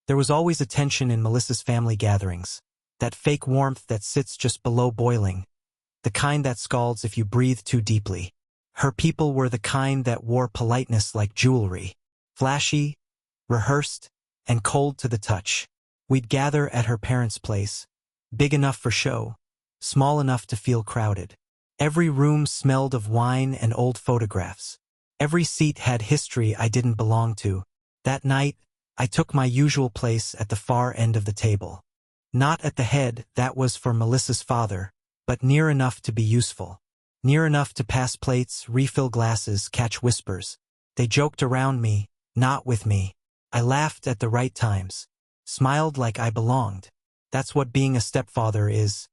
There was always a tension in Melissa's family gatherings. That fake warmth that sits just below boiling. The kind that scalds if you breathe too deeply. Her people were the kind that wore politeness like jewelry. Flashy, rehearsed, and cold to the touch. We'd gather at her parents' place. Big enough for show, small enough to feel crowded. Every room smelled of wine and old photographs. Every seat had history I didn't belong to. That night, I took my usual place at the far end of the table. Not at the head, that was for Melissa's father, but near enough to be useful. Near enough to pass plates, refill glasses, catch whispers. They joked around me, not with me. I laughed at the right times. Smiled like I belonged. That's what being a stepfather is.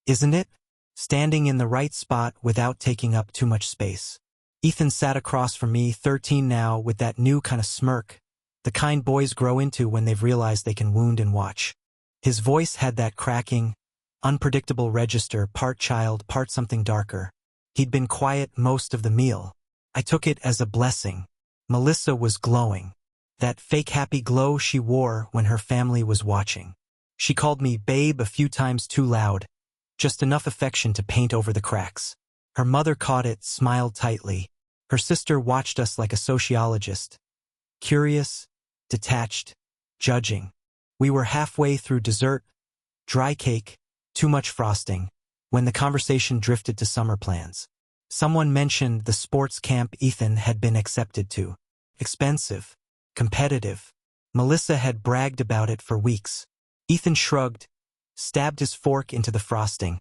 Isn't it? Standing in the right spot without taking up too much space. Ethan sat across from me, 13 now, with that new kind of smirk. The kind boys grow into when they've realized they can wound and watch. His voice had that cracking, unpredictable register, part child, part something darker. He'd been quiet most of the meal. I took it as a blessing. Melissa was glowing. That fake happy glow she wore when her family was watching. She called me babe a few times too loud. Just enough affection to paint over the cracks. Her mother caught it, smiled tightly. Her sister watched us like a sociologist. Curious, detached, judging. We were halfway through dessert, dry cake, too much frosting, when the conversation drifted to summer plans. Someone mentioned the sports camp Ethan had been accepted to. Expensive, competitive. Melissa had bragged about it for weeks. Ethan shrugged, stabbed his fork into the frosting,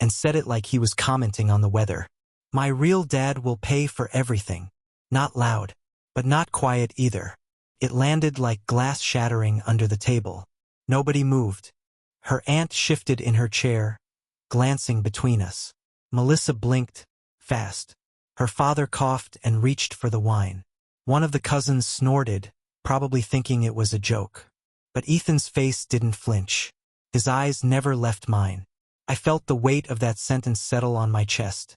and said it like he was commenting on the weather. My real dad will pay for everything. Not loud, but not quiet either. It landed like glass shattering under the table. Nobody moved. Her aunt shifted in her chair, glancing between us. Melissa blinked, fast. Her father coughed and reached for the wine. One of the cousins snorted, probably thinking it was a joke. But Ethan's face didn't flinch. His eyes never left mine. I felt the weight of that sentence settle on my chest.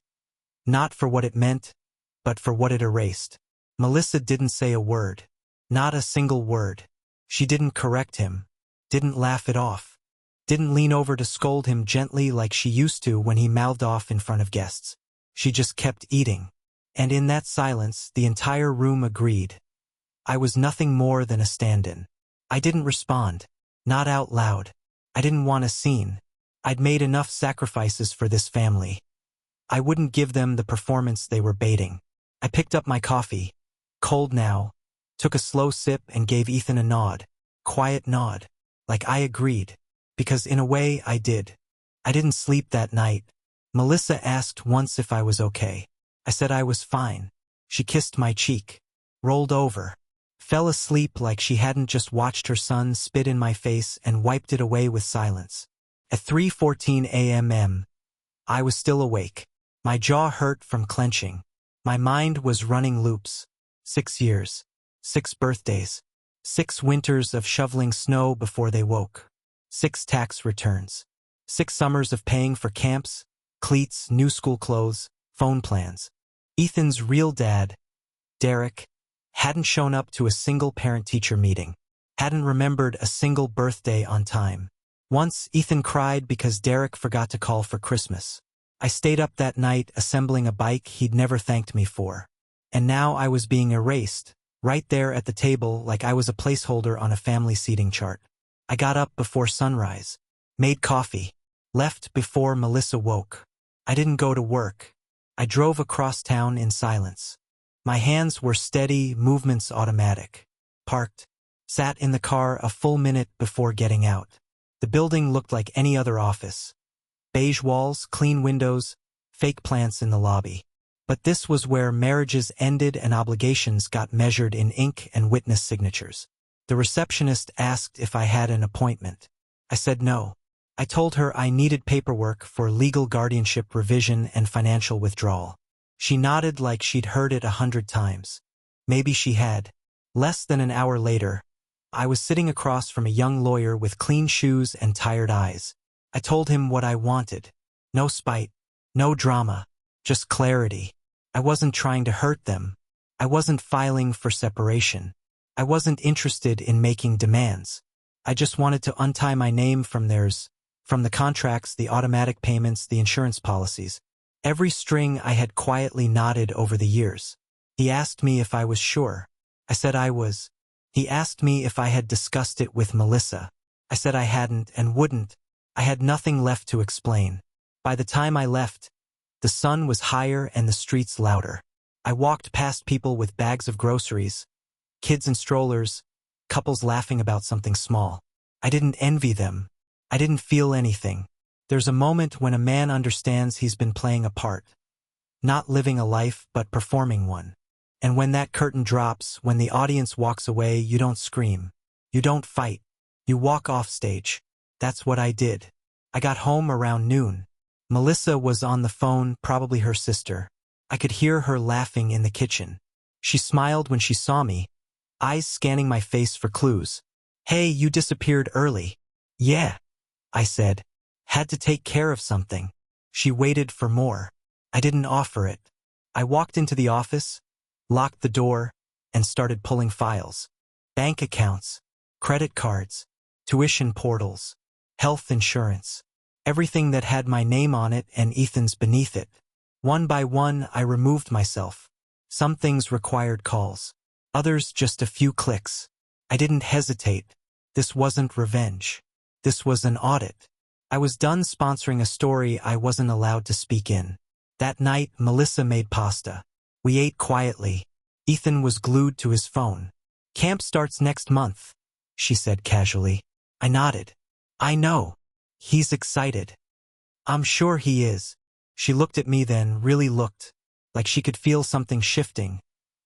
Not for what it meant, but for what it erased. Melissa didn't say a word. Not a single word. She didn't correct him. Didn't laugh it off. Didn't lean over to scold him gently like she used to when he mouthed off in front of guests. She just kept eating. And in that silence, the entire room agreed. I was nothing more than a stand-in. I didn't respond. Not out loud. I didn't want a scene. I'd made enough sacrifices for this family. I wouldn't give them the performance they were baiting. I picked up my coffee, cold now, took a slow sip and gave Ethan a nod. Quiet nod. Like I agreed. Because in a way I did. I didn't sleep that night. Melissa asked once if I was okay. I said I was fine. She kissed my cheek. Rolled over. Fell asleep like she hadn't just watched her son spit in my face and wiped it away with silence. At 3:14 a.m. I was still awake. My jaw hurt from clenching. My mind was running loops. 6 years. 6 birthdays. 6 winters of shoveling snow before they woke. 6 tax returns. 6 summers of paying for camps, cleats, new school clothes, phone plans. Ethan's real dad, Derek, hadn't shown up to a single parent-teacher meeting. Hadn't remembered a single birthday on time. Once, Ethan cried because Derek forgot to call for Christmas. I stayed up that night assembling a bike he'd never thanked me for. And now I was being erased, right there at the table like I was a placeholder on a family seating chart. I got up before sunrise, made coffee, left before Melissa woke. I didn't go to work. I drove across town in silence. My hands were steady, movements automatic. Parked. Sat in the car a full minute before getting out. The building looked like any other office. Beige walls, clean windows, fake plants in the lobby. But this was where marriages ended and obligations got measured in ink and witness signatures. The receptionist asked if I had an appointment. I said no. I told her I needed paperwork for legal guardianship revision and financial withdrawal. She nodded like she'd heard it 100 times. Maybe she had. Less than an hour later, I was sitting across from a young lawyer with clean shoes and tired eyes. I told him what I wanted. No spite, no drama, just clarity. I wasn't trying to hurt them. I wasn't filing for separation. I wasn't interested in making demands. I just wanted to untie my name from theirs, from the contracts, the automatic payments, the insurance policies. Every string I had quietly knotted over the years. He asked me if I was sure. I said I was. He asked me if I had discussed it with Melissa. I said I hadn't and wouldn't. I had nothing left to explain. By the time I left, the sun was higher and the streets louder. I walked past people with bags of groceries, kids in strollers, couples laughing about something small. I didn't envy them. I didn't feel anything. There's a moment when a man understands he's been playing a part. Not living a life, but performing one. And when that curtain drops, when the audience walks away, you don't scream. You don't fight. You walk off stage. That's what I did. I got home around noon. Melissa was on the phone, probably her sister. I could hear her laughing in the kitchen. She smiled when she saw me, eyes scanning my face for clues. "Hey, you disappeared early." "Yeah," I said. "Had to take care of something." She waited for more. I didn't offer it. I walked into the office, locked the door, and started pulling files. Bank accounts, credit cards, tuition portals, health insurance. Everything that had my name on it and Ethan's beneath it. One by one, I removed myself. Some things required calls. Others just a few clicks. I didn't hesitate. This wasn't revenge. This was an audit. I was done sponsoring a story I wasn't allowed to speak in. That night, Melissa made pasta. We ate quietly. Ethan was glued to his phone. "Camp starts next month," she said casually. I nodded. "I know. He's excited." "I'm sure he is." She looked at me then, really looked, like she could feel something shifting,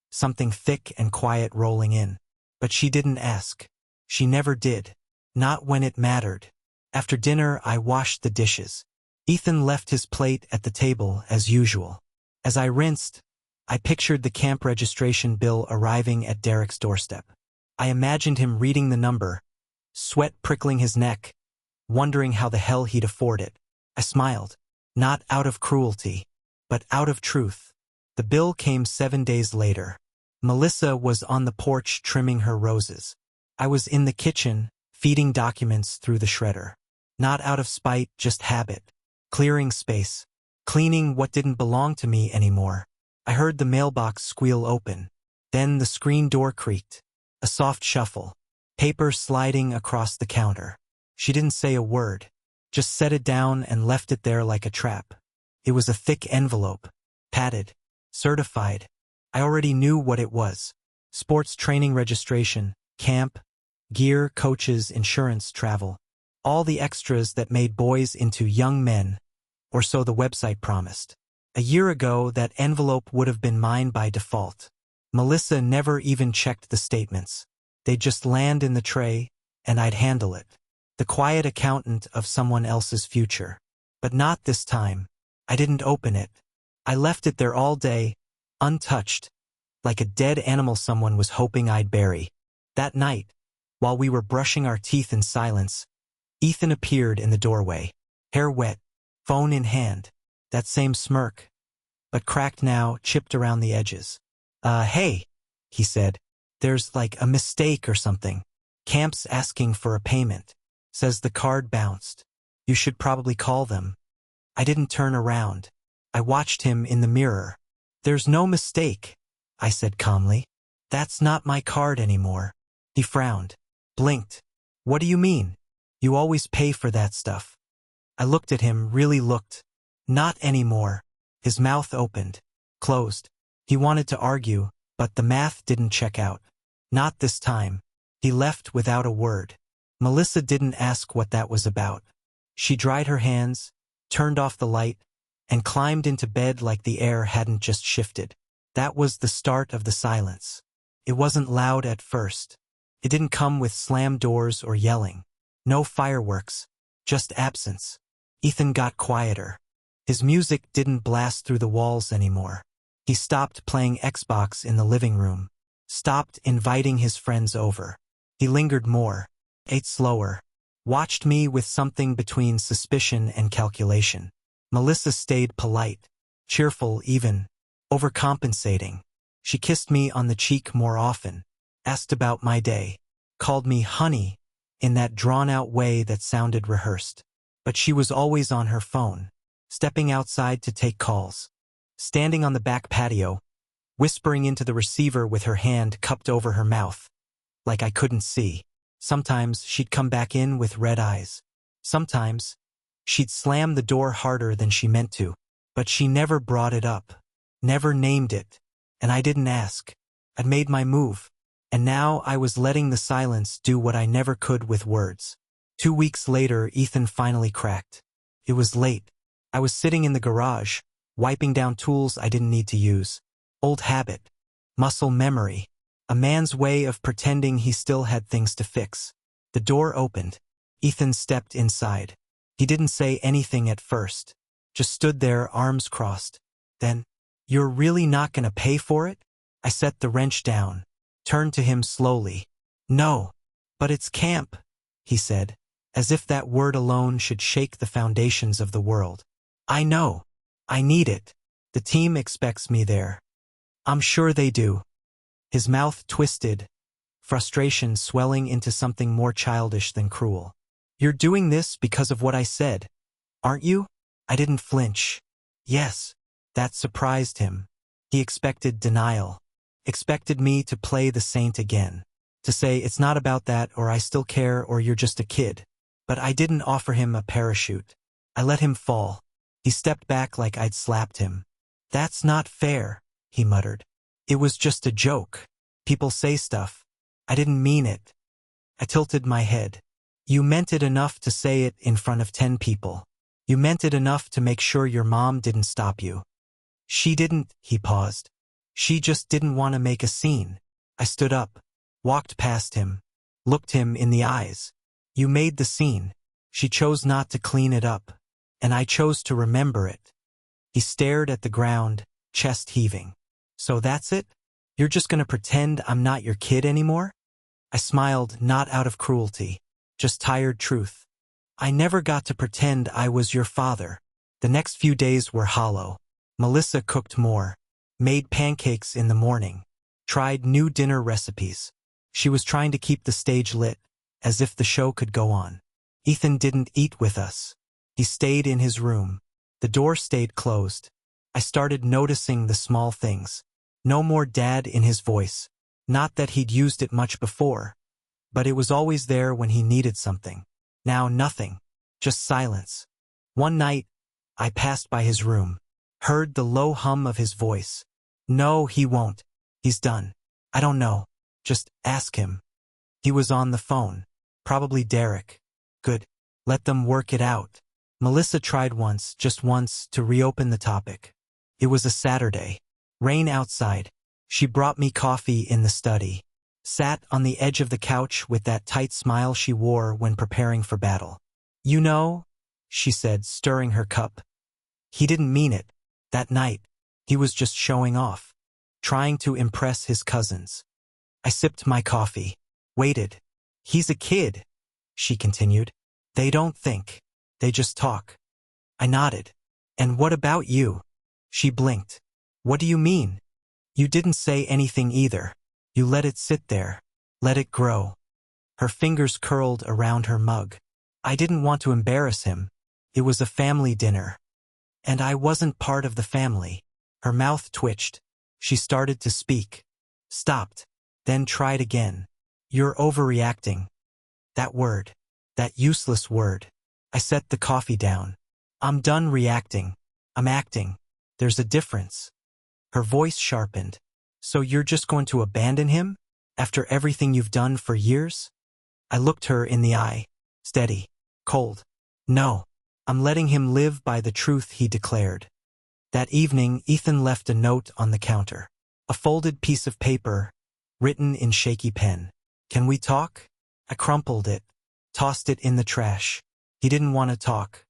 something thick and quiet rolling in. But she didn't ask. She never did. Not when it mattered. After dinner, I washed the dishes. Ethan left his plate at the table as usual. As I rinsed, I pictured the camp registration bill arriving at Derek's doorstep. I imagined him reading the number, sweat prickling his neck, wondering how the hell he'd afford it. I smiled. Not out of cruelty, but out of truth. The bill came 7 days later. Melissa was on the porch trimming her roses. I was in the kitchen, feeding documents through the shredder. Not out of spite, just habit. Clearing space. Cleaning what didn't belong to me anymore. I heard the mailbox squeal open. Then the screen door creaked. A soft shuffle. Paper sliding across the counter. She didn't say a word. Just set it down and left it there like a trap. It was a thick envelope. Padded. Certified. I already knew what it was. Sports training registration, camp, gear, coaches, insurance, travel. All the extras that made boys into young men, or so the website promised. A year ago, that envelope would have been mine by default. Melissa never even checked the statements. They'd just land in the tray, and I'd handle it. The quiet accountant of someone else's future. But not this time. I didn't open it. I left it there all day, untouched, like a dead animal someone was hoping I'd bury. That night, while we were brushing our teeth in silence, Ethan appeared in the doorway, hair wet, phone in hand, that same smirk, but cracked now, chipped around the edges. Hey, he said, there's like a mistake or something. Camp's asking for a payment. Says the card bounced. You should probably call them. I didn't turn around. I watched him in the mirror. There's no mistake, I said calmly. That's not my card anymore. He frowned, blinked. What do you mean? You always pay for that stuff. I looked at him, really looked. Not anymore. His mouth opened, closed. He wanted to argue, but the math didn't check out. Not this time. He left without a word. Melissa didn't ask what that was about. She dried her hands, turned off the light, and climbed into bed like the air hadn't just shifted. That was the start of the silence. It wasn't loud at first. It didn't come with slammed doors or yelling. No fireworks, just absence. Ethan got quieter. His music didn't blast through the walls anymore. He stopped playing Xbox in the living room, stopped inviting his friends over. He lingered more, ate slower, watched me with something between suspicion and calculation. Melissa stayed polite, cheerful even, overcompensating. She kissed me on the cheek more often, asked about my day, called me honey, in that drawn-out way that sounded rehearsed. But she was always on her phone, stepping outside to take calls, standing on the back patio, whispering into the receiver with her hand cupped over her mouth, like I couldn't see. Sometimes she'd come back in with red eyes. Sometimes she'd slam the door harder than she meant to, but she never brought it up, never named it, and I didn't ask. I'd made my move, and now I was letting the silence do what I never could with words. 2 weeks later, Ethan finally cracked. It was late. I was sitting in the garage, wiping down tools I didn't need to use. Old habit, muscle memory, a man's way of pretending he still had things to fix. The door opened. Ethan stepped inside. He didn't say anything at first, just stood there, arms crossed. Then, "You're really not gonna pay for it?" I set the wrench down, turned to him slowly. "No, but it's camp," he said, as if that word alone should shake the foundations of the world. "I know. I need it. The team expects me there." "I'm sure they do." His mouth twisted, frustration swelling into something more childish than cruel. "You're doing this because of what I said, aren't you?" I didn't flinch. Yes. That surprised him. He expected denial, expected me to play the saint again, to say it's not about that, or I still care, or you're just a kid. But I didn't offer him a parachute. I let him fall. He stepped back like I'd slapped him. "That's not fair," he muttered. "It was just a joke. People say stuff. I didn't mean it." I tilted my head. "You meant it enough to say it in front of 10 people. You meant it enough to make sure your mom didn't stop you." "She didn't," he paused. "She just didn't want to make a scene." I stood up, walked past him, looked him in the eyes. "You made the scene. She chose not to clean it up, and I chose to remember it." He stared at the ground, chest heaving. "So that's it? You're just gonna pretend I'm not your kid anymore?" I smiled, not out of cruelty, just tired truth. "I never got to pretend I was your father." The next few days were hollow. Melissa cooked more, made pancakes in the morning, tried new dinner recipes. She was trying to keep the stage lit, as if the show could go on. Ethan didn't eat with us. He stayed in his room. The door stayed closed. I started noticing the small things. No more dad in his voice. Not that he'd used it much before, but it was always there when he needed something. Now nothing, just silence. One night, I passed by his room, heard the low hum of his voice. "No, he won't. He's done. I don't know. Just ask him." He was on the phone. Probably Derek. Good. Let them work it out. Melissa tried once, just once, to reopen the topic. It was a Saturday. Rain outside. She brought me coffee in the study. Sat on the edge of the couch with that tight smile she wore when preparing for battle. "You know," she said, stirring her cup. "He didn't mean it. That night, he was just showing off, trying to impress his cousins." I sipped my coffee, waited. "He's a kid," she continued. "They don't think. They just talk." I nodded. "And what about you?" She blinked. "What do you mean?" "You didn't say anything either. You let it sit there. Let it grow." Her fingers curled around her mug. "I didn't want to embarrass him. It was a family dinner. And I wasn't part of the family." Her mouth twitched. She started to speak. Stopped. Then tried again. "You're overreacting." That word. That useless word. I set the coffee down. "I'm done reacting. I'm acting. There's a difference." Her voice sharpened. "So you're just going to abandon him? After everything you've done for years?" I looked her in the eye. Steady. Cold. "No. I'm letting him live by the truth he declared." That evening, Ethan left a note on the counter. A folded piece of paper, written in shaky pen. "Can we talk?" I crumpled it, tossed it in the trash. He didn't want to talk.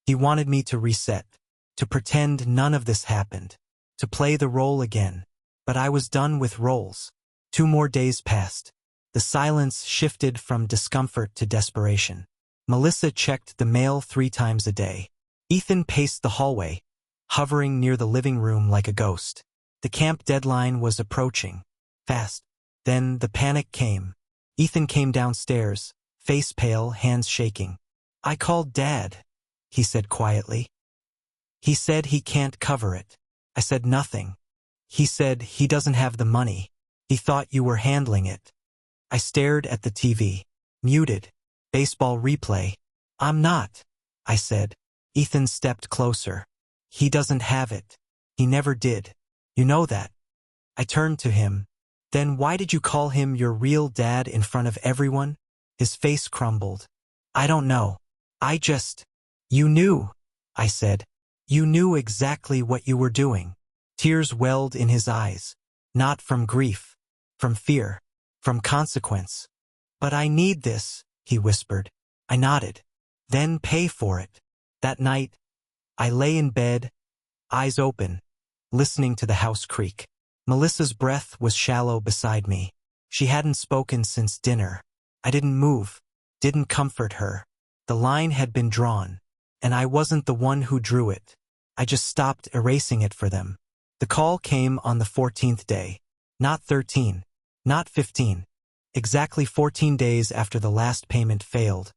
He wanted me to reset, to pretend none of this happened, to play the role again. But I was done with roles. 2 more days passed. The silence shifted from discomfort to desperation. Melissa checked the mail 3 times a day. Ethan paced the hallway, hovering near the living room like a ghost. The camp deadline was approaching, fast. Then the panic came. Ethan came downstairs, face pale, hands shaking. "I called Dad," he said quietly. "He said he can't cover it." I said nothing. "He said he doesn't have the money. He thought you were handling it." I stared at the TV. Muted. Baseball replay. "I'm not," I said. Ethan stepped closer. "He doesn't have it. He never did. You know that." I turned to him. "Then why did you call him your real dad in front of everyone?" His face crumbled. "I don't know. You knew," I said. "You knew exactly what you were doing." Tears welled in his eyes. Not from grief. From fear. From consequence. "But I need this," he whispered. I nodded. "Then pay for it." That night, I lay in bed, eyes open, listening to the house creak. Melissa's breath was shallow beside me. She hadn't spoken since dinner. I didn't move, didn't comfort her. The line had been drawn, and I wasn't the one who drew it. I just stopped erasing it for them. The call came on the 14th day. Not 13, not 15. Exactly 14 days after the last payment failed.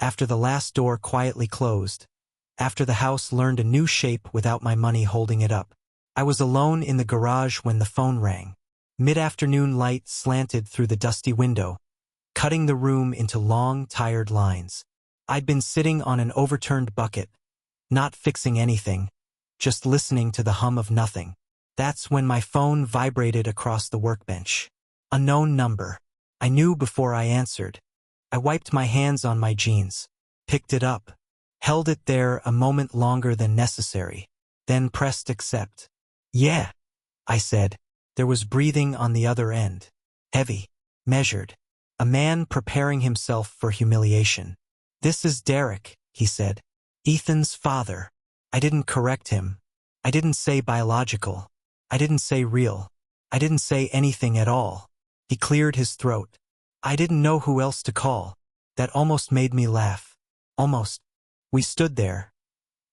After the last door quietly closed. After the house learned a new shape without my money holding it up. I was alone in the garage when the phone rang. Mid-afternoon light slanted through the dusty window, cutting the room into long, tired lines. I'd been sitting on an overturned bucket, not fixing anything, just listening to the hum of nothing. That's when my phone vibrated across the workbench. Unknown number. I knew before I answered. I wiped my hands on my jeans, picked it up, held it there a moment longer than necessary, then pressed accept. "Yeah," I said. There was breathing on the other end. Heavy, measured. A man preparing himself for humiliation. "This is Derek," he said. "Ethan's father." I didn't correct him. I didn't say biological. I didn't say real. I didn't say anything at all. He cleared his throat. I didn't know who else to call. That almost made me laugh. Almost. We stood there.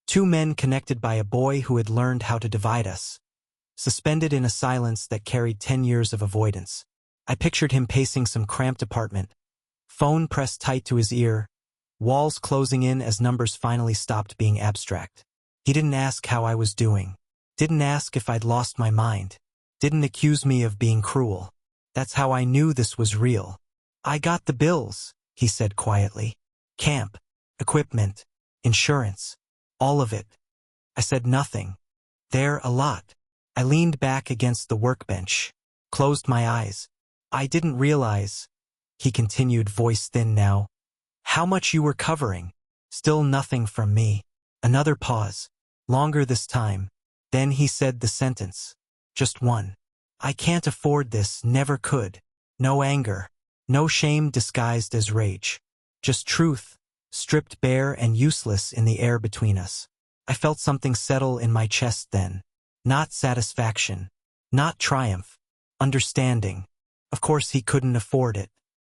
Two men connected by a boy who had learned how to divide us. Suspended in a silence that carried 10 years of avoidance. I pictured him pacing some cramped apartment. Phone pressed tight to his ear. Walls closing in as numbers finally stopped being abstract. He didn't ask how I was doing. Didn't ask if I'd lost my mind. Didn't accuse me of being cruel. That's how I knew this was real. "I got the bills," he said quietly. "Camp, equipment, insurance, all of it." I said nothing. "They're a lot." I leaned back against the workbench, closed my eyes. "I didn't realize," he continued, voice thin now, "how much you were covering." Still nothing from me. Another pause. Longer this time. Then he said the sentence. Just one. "I can't afford this, never could." No anger. No shame disguised as rage. Just truth, stripped bare and useless in the air between us. I felt something settle in my chest then. Not satisfaction. Not triumph. Understanding. Of course he couldn't afford it.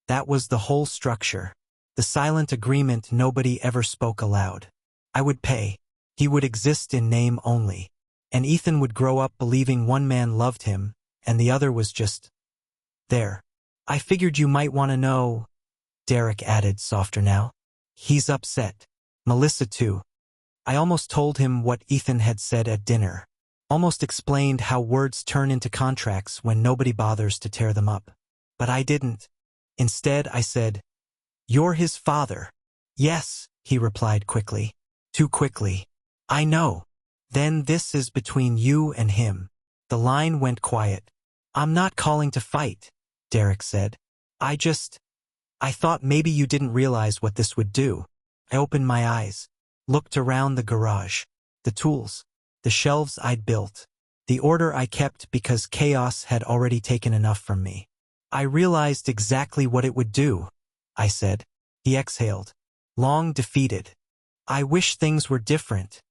That was the whole structure. The silent agreement nobody ever spoke aloud. I would pay. He would exist in name only. And Ethan would grow up believing one man loved him, and the other was just there. "I figured you might want to know," Derek added, softer now. "He's upset. Melissa too." I almost told him what Ethan had said at dinner. Almost explained how words turn into contracts when nobody bothers to tear them up. But I didn't. Instead, I said, "You're his father." "Yes," he replied quickly. Too quickly. "I know." "Then this is between you and him." The line went quiet. "I'm not calling to fight," Derek said. I thought maybe you didn't realize what this would do." I opened my eyes, looked around the garage, the tools, the shelves I'd built, the order I kept because chaos had already taken enough from me. "I realized exactly what it would do," I said. He exhaled, long defeated. "I wish things were different,"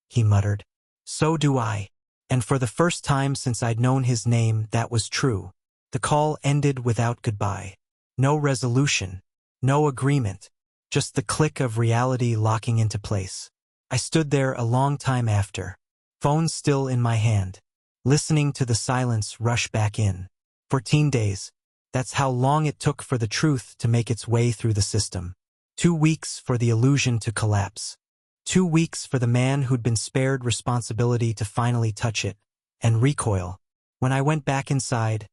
he muttered. "So do I." And for the first time since I'd known his name, that was true. The call ended without goodbye. No resolution, no agreement, just the click of reality locking into place. I stood there a long time after, phone still in my hand, listening to the silence rush back in. 14 days. That's how long it took for the truth to make its way through the system. 2 weeks for the illusion to collapse. 2 weeks for the man who'd been spared responsibility to finally touch it and recoil. When I went back inside,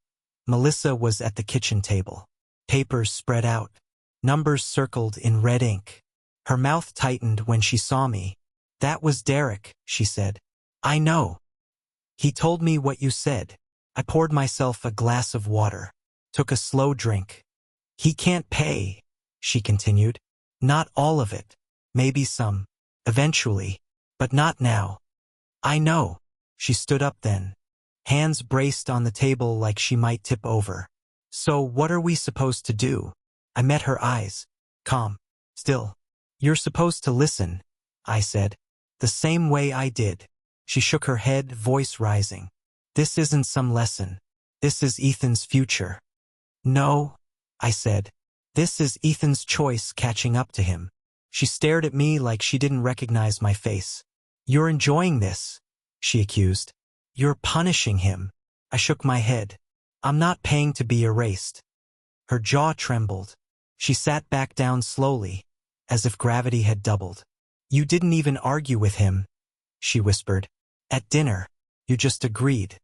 Melissa was at the kitchen table. Papers spread out. Numbers circled in red ink. Her mouth tightened when she saw me. "That was Derek," she said. "I know. He told me what you said." I poured myself a glass of water. Took a slow drink. "He can't pay," she continued. "Not all of it. Maybe some. Eventually. But not now." "I know." She stood up then. Hands braced on the table like she might tip over. "So what are we supposed to do?" I met her eyes. Calm. Still. "You're supposed to listen," I said. "The same way I did." She shook her head, voice rising. "This isn't some lesson. This is Ethan's future." "No," I said. "This is Ethan's choice catching up to him." She stared at me like she didn't recognize my face. "You're enjoying this," she accused. "You're punishing him." I shook my head. "I'm not paying to be erased." Her jaw trembled. She sat back down slowly, as if gravity had doubled. "You didn't even argue with him," she whispered. "At dinner, you just agreed."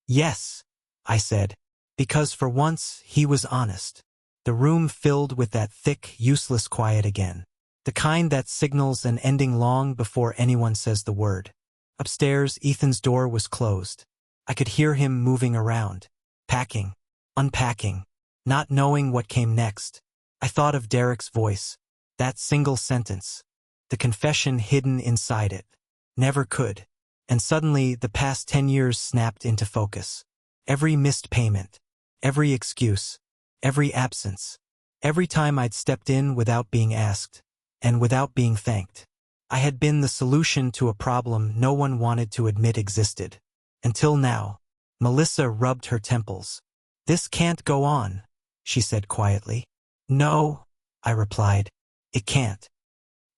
"Yes," I said, because for once he was honest. The room filled with that thick, useless quiet again. The kind that signals an ending long before anyone says the word. Upstairs, Ethan's door was closed. I could hear him moving around, packing, unpacking, not knowing what came next. I thought of Derek's voice, that single sentence, the confession hidden inside it. Never could. And suddenly, the past 10 years snapped into focus. Every missed payment, every excuse, every absence, every time I'd stepped in without being asked, and without being thanked. I had been the solution to a problem no one wanted to admit existed. Until now. Melissa rubbed her temples. "This can't go on," she said quietly. "No," I replied. "It can't."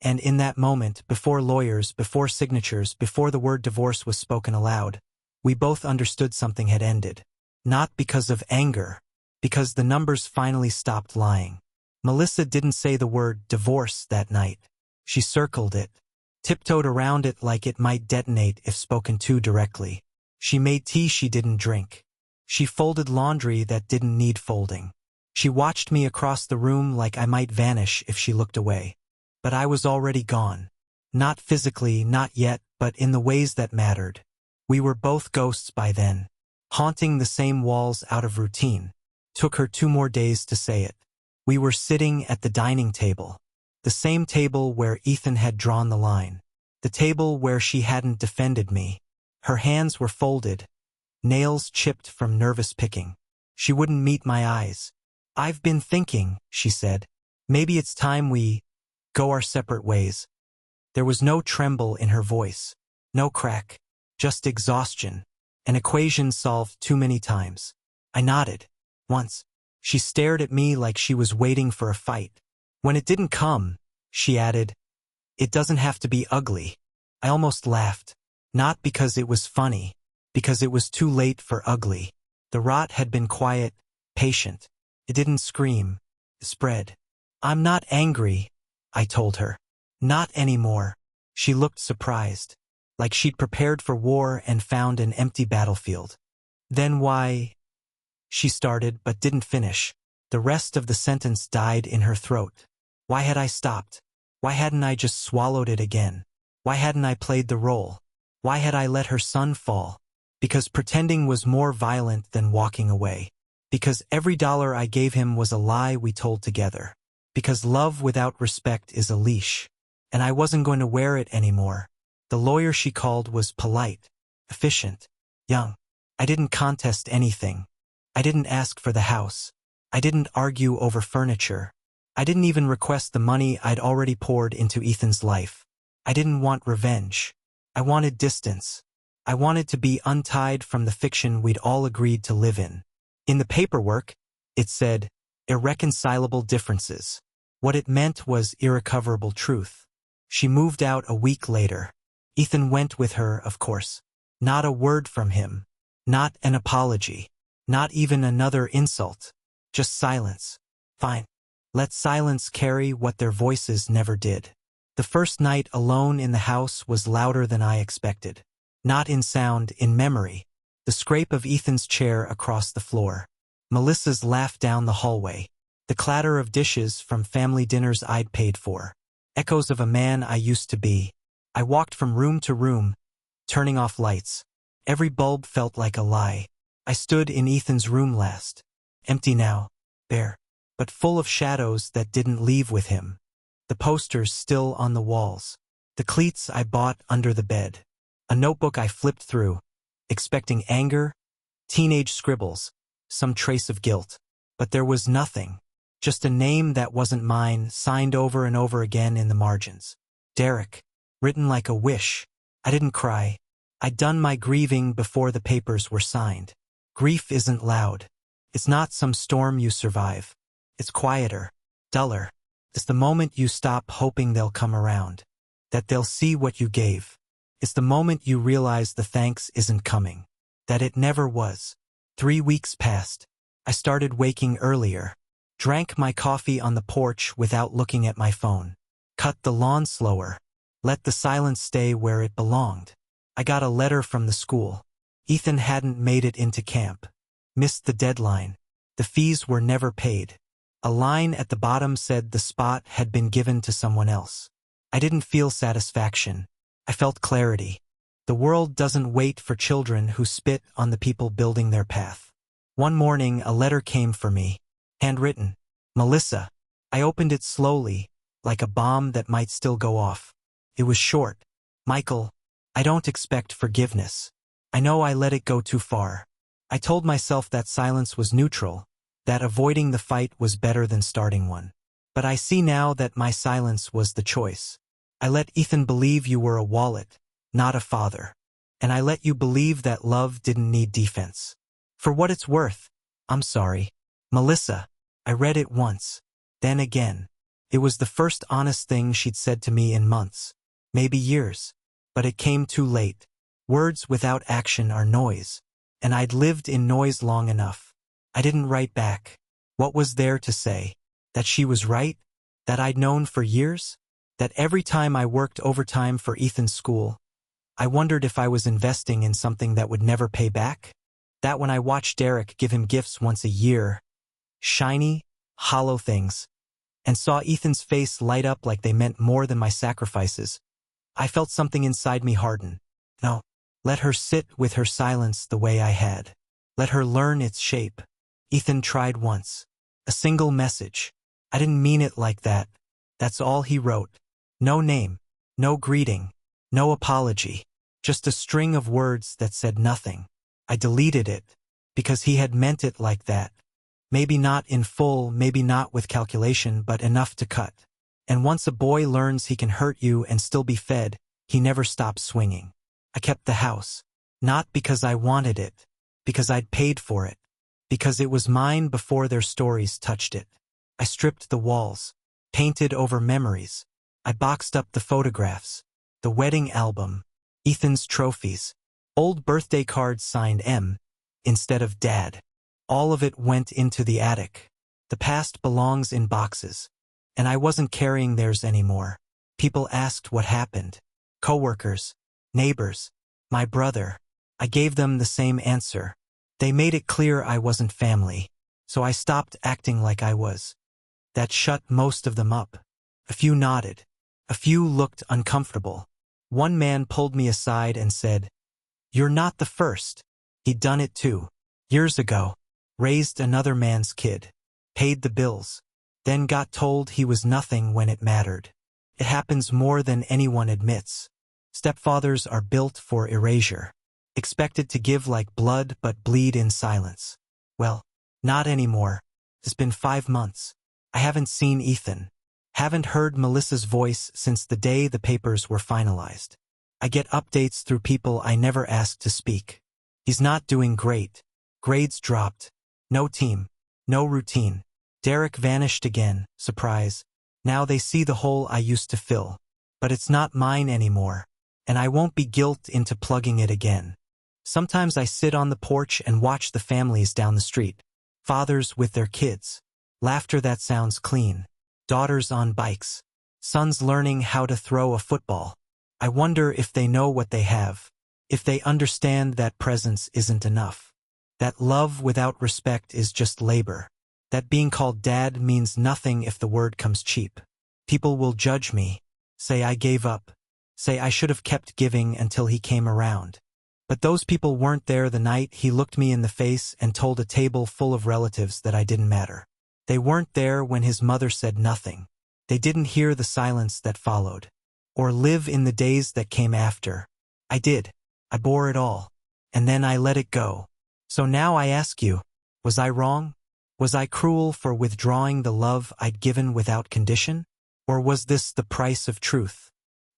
And in that moment, before lawyers, before signatures, before the word divorce was spoken aloud, we both understood something had ended. Not because of anger, because the numbers finally stopped lying. Melissa didn't say the word divorce that night. She circled it, tiptoed around it like it might detonate if spoken too directly. She made tea she didn't drink. She folded laundry that didn't need folding. She watched me across the room like I might vanish if she looked away. But I was already gone. Not physically, not yet, but in the ways that mattered. We were both ghosts by then, haunting the same walls out of routine. Took her 2 more days to say it. We were sitting at the dining table. The same table where Ethan had drawn the line. The table where she hadn't defended me. Her hands were folded, nails chipped from nervous picking. She wouldn't meet my eyes. "I've been thinking," she said. "Maybe it's time we go our separate ways." There was no tremble in her voice, no crack, just exhaustion, an equation solved too many times. I nodded. Once. She stared at me like she was waiting for a fight. When it didn't come, she added, "It doesn't have to be ugly." I almost laughed. Not because it was funny, because it was too late for ugly. The rot had been quiet, patient. It didn't scream. It spread. "I'm not angry," I told her. "Not anymore." She looked surprised, like she'd prepared for war and found an empty battlefield. "Then why?" she started but didn't finish. The rest of the sentence died in her throat. Why had I stopped? Why hadn't I just swallowed it again? Why hadn't I played the role? Why had I let her son fall? Because pretending was more violent than walking away. Because every dollar I gave him was a lie we told together. Because love without respect is a leash. And I wasn't going to wear it anymore. The lawyer she called was polite, efficient, young. I didn't contest anything. I didn't ask for the house. I didn't argue over furniture. I didn't even request the money I'd already poured into Ethan's life. I didn't want revenge. I wanted distance. I wanted to be untied from the fiction we'd all agreed to live in. In the paperwork, it said, irreconcilable differences. What it meant was irrecoverable truth. She moved out a week later. Ethan went with her, of course. Not a word from him. Not an apology. Not even another insult. Just silence. Fine. Let silence carry what their voices never did. The first night alone in the house was louder than I expected. Not in sound, in memory. The scrape of Ethan's chair across the floor. Melissa's laugh down the hallway. The clatter of dishes from family dinners I'd paid for. Echoes of a man I used to be. I walked from room to room, turning off lights. Every bulb felt like a lie. I stood in Ethan's room last. Empty now, bare, but full of shadows that didn't leave with him. The posters still on the walls. The cleats I bought under the bed. A notebook I flipped through, expecting anger, teenage scribbles, some trace of guilt. But there was nothing. Just a name that wasn't mine, signed over and over again in the margins. Derek, written like a wish. I didn't cry. I'd done my grieving before the papers were signed. Grief isn't loud. It's not some storm you survive. It's quieter, duller. It's the moment you stop hoping they'll come around, that they'll see what you gave. It's the moment you realize the thanks isn't coming, that it never was. 3 weeks passed. I started waking earlier, drank my coffee on the porch without looking at my phone, cut the lawn slower, let the silence stay where it belonged. I got a letter from the school. Ethan hadn't made it into camp. Missed the deadline. The fees were never paid. A line at the bottom said the spot had been given to someone else. I didn't feel satisfaction. I felt clarity. The world doesn't wait for children who spit on the people building their path. One morning, a letter came for me. Handwritten. Melissa. I opened it slowly, like a bomb that might still go off. It was short. Michael, I don't expect forgiveness. I know I let it go too far. I told myself that silence was neutral, that avoiding the fight was better than starting one. But I see now that my silence was the choice. I let Ethan believe you were a wallet, not a father. And I let you believe that love didn't need defense. For what it's worth, I'm sorry. Melissa, I read it once, then again. It was the first honest thing she'd said to me in months, maybe years. But it came too late. Words without action are noise. And I'd lived in noise long enough. I didn't write back. What was there to say? That she was right? That I'd known for years? That every time I worked overtime for Ethan's school, I wondered if I was investing in something that would never pay back? That when I watched Derek give him gifts once a year, shiny, hollow things, and saw Ethan's face light up like they meant more than my sacrifices, I felt something inside me harden. No, let her sit with her silence the way I had. Let her learn its shape. Ethan tried once. A single message. I didn't mean it like that. That's all he wrote. No name, no greeting, no apology. Just a string of words that said nothing. I deleted it, because he had meant it like that. Maybe not in full, maybe not with calculation, but enough to cut. And once a boy learns he can hurt you and still be fed, he never stops swinging. I kept the house. Not because I wanted it, because I'd paid for it. Because it was mine before their stories touched it. I stripped the walls, painted over memories. I boxed up the photographs, the wedding album, Ethan's trophies, old birthday cards signed M instead of Dad. All of it went into the attic. The past belongs in boxes. And I wasn't carrying theirs anymore. People asked what happened. Coworkers, neighbors, my brother. I gave them the same answer. They made it clear I wasn't family, so I stopped acting like I was. That shut most of them up. A few nodded. A few looked uncomfortable. One man pulled me aside and said, "You're not the first. He'd done it too. Years ago. Raised another man's kid. Paid the bills. Then got told he was nothing when it mattered. It happens more than anyone admits. Stepfathers are built for erasure. Expected to give like blood but bleed in silence. Well, not anymore. It's been 5 months. I haven't seen Ethan. Haven't heard Melissa's voice since the day the papers were finalized. I get updates through people I never asked to speak. He's not doing great. Grades dropped. No team. No routine. Derek vanished again, surprise. Now they see the hole I used to fill. But it's not mine anymore. And I won't be guilt into plugging it again. Sometimes I sit on the porch and watch the families down the street. fathers with their kids, laughter that sounds clean, daughters on bikes, sons learning how to throw a football. I wonder if they know what they have, if they understand that presence isn't enough, that love without respect is just labor, that being called dad means nothing if the word comes cheap. People will judge me, say I gave up, say I should have kept giving until he came around. But those people weren't there the night he looked me in the face and told a table full of relatives that I didn't matter. They weren't there when his mother said nothing. They didn't hear the silence that followed, or live in the days that came after. I did. I bore it all. And then I let it go. So now I ask you, was I wrong? Was I cruel for withdrawing the love I'd given without condition? Or was this the price of truth?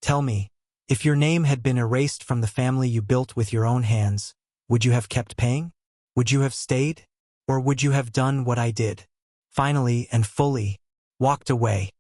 Tell me, if your name had been erased from the family you built with your own hands, would you have kept paying? Would you have stayed? Or would you have done what I did? Finally and fully, walked away.